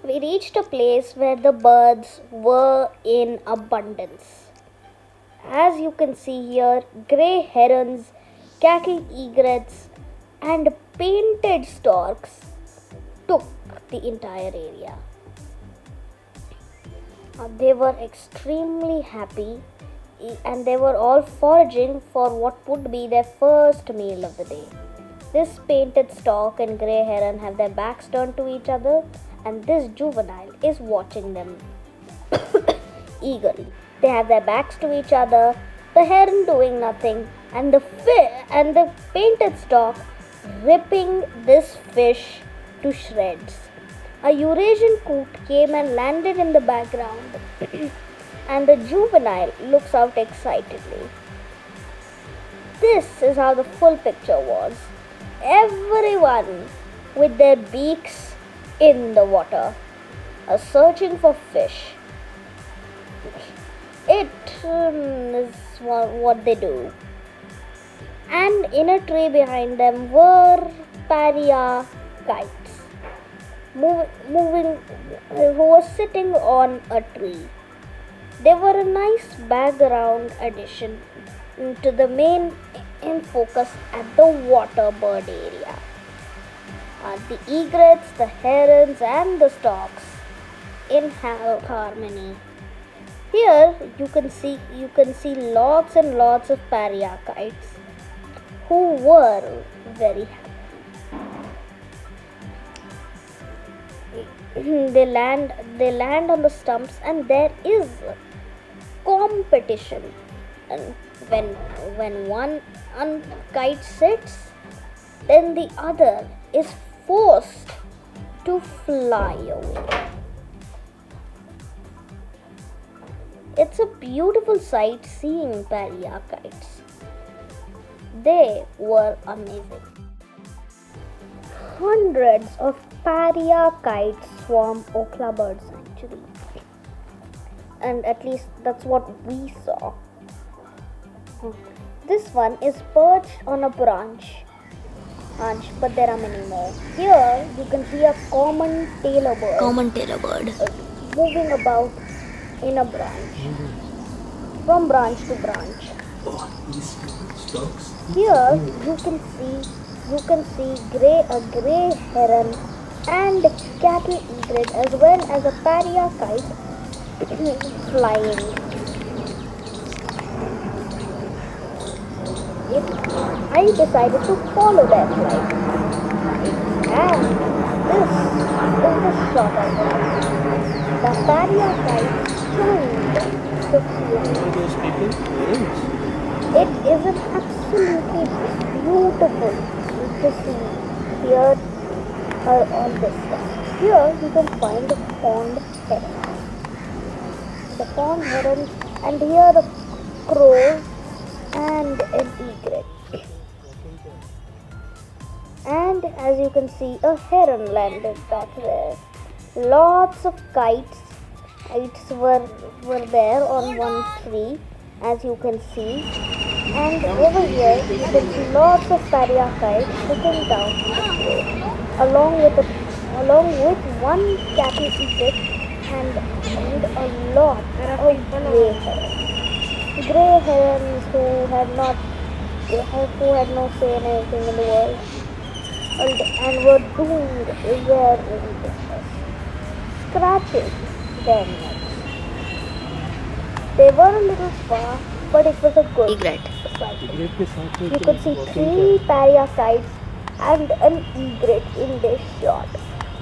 We reached a place where the birds were in abundance. As you can see here, grey herons, cattle egrets, and painted storks took the entire area. They were extremely happy and they were all foraging for what would be their first meal of the day. This painted stork and grey heron have their backs turned to each other, and this juvenile is watching them eagerly. They have their backs to each other, the heron doing nothing, and the painted stork ripping this fish to shreds. A Eurasian coot came and landed in the background, and the juvenile looks out excitedly. This is how the full picture was. Everyone with their beaks in the water, searching for fish. It is what they do. And in a tree behind them were paria kites, moving, who were sitting on a tree. They were a nice background addition to the main in focus at the water bird area. The egrets, the herons, and the storks in harmony. Here you can see lots and lots of paria kites who were very happy. They land on the stumps, and there is competition. And when one kite sits, then the other is forced to fly away. It's a beautiful sight seeing paria kites. They were amazing. Hundreds of paria kites swarm Okhla Bird Sanctuary, and at least that's what we saw. This one is perched on a branch, but there are many more. Here you can see a common tailor bird moving about in a branch, from branch to branch. Here you can see a grey heron and cattle egret, as well as a paria kite flying. I decided to follow their flight, and this is the shot I got. The paria kite joined the field. It is an absolutely beautiful to see here on this stuff. Here you can find the pond herons, and here the crows and an egret. And as you can see, a heron landed back there. Lots of kites were there on one tree, as you can see. And over here you can see lots of paria kites sitting down along with one cattle egret and a lot of grey herons. Grey herons who had no say in anything in the world, and were doomed their business, scratching their necks. They were a little far, but it was a good sight. You could see 3 paria kites and an egret in this shot.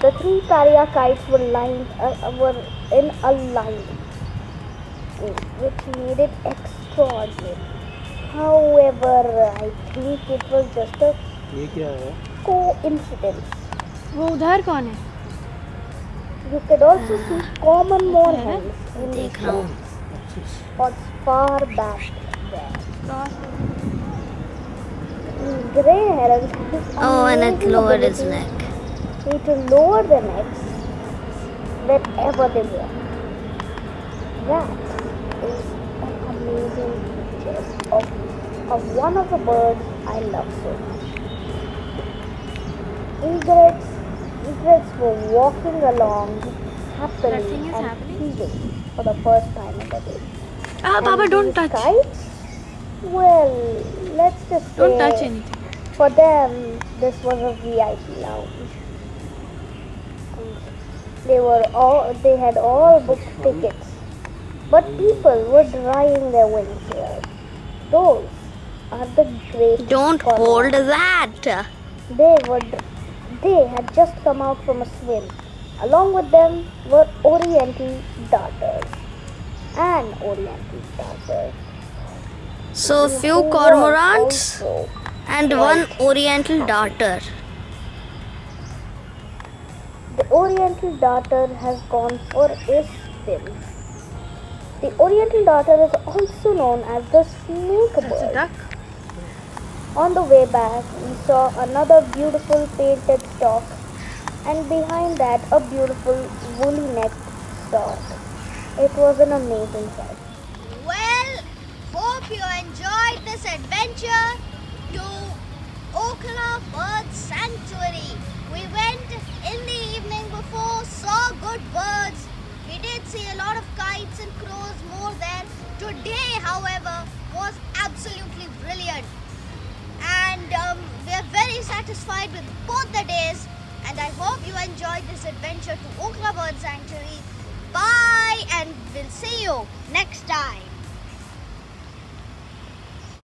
The 3 paria kites were in a line, which made it extraordinary. However, I think it was just a coincidence. वो उधर कौन है? You could also see common moorhens in these spots far back there. Grey herons. And it lowered his neck. Need to lower their necks wherever they want. That is an amazing picture of one of the birds I love so much. Egrets were walking along happily That thing is and happening? feeding for the first time in the day. Ah, And Baba, don't these touch. kites, well, let's just say Don't touch anything. for them this was a VIP lounge. They had all booked tickets, but people were drying their wings here. Those are the great Don't hold cormorants. that. They had just come out from a swim. Along with them were Oriental darters and Oriental darters. So who few were cormorants also and white. one oriental darter. The Oriental darter has gone for a spin. The Oriental darter is also known as the snake That's a bird. duck. On the way back, we saw another beautiful painted stork, and behind that, a beautiful woolly necked stork. It was an amazing sight. Well, hope you enjoyed this adventure to Okhla Bird Sanctuary. We went in the evening before, saw good birds. We did see a lot of kites and crows more there. Today, however, was absolutely brilliant. And we are very satisfied with both the days. And I hope you enjoyed this adventure to Okhla Bird Sanctuary. Bye, and we'll see you next time.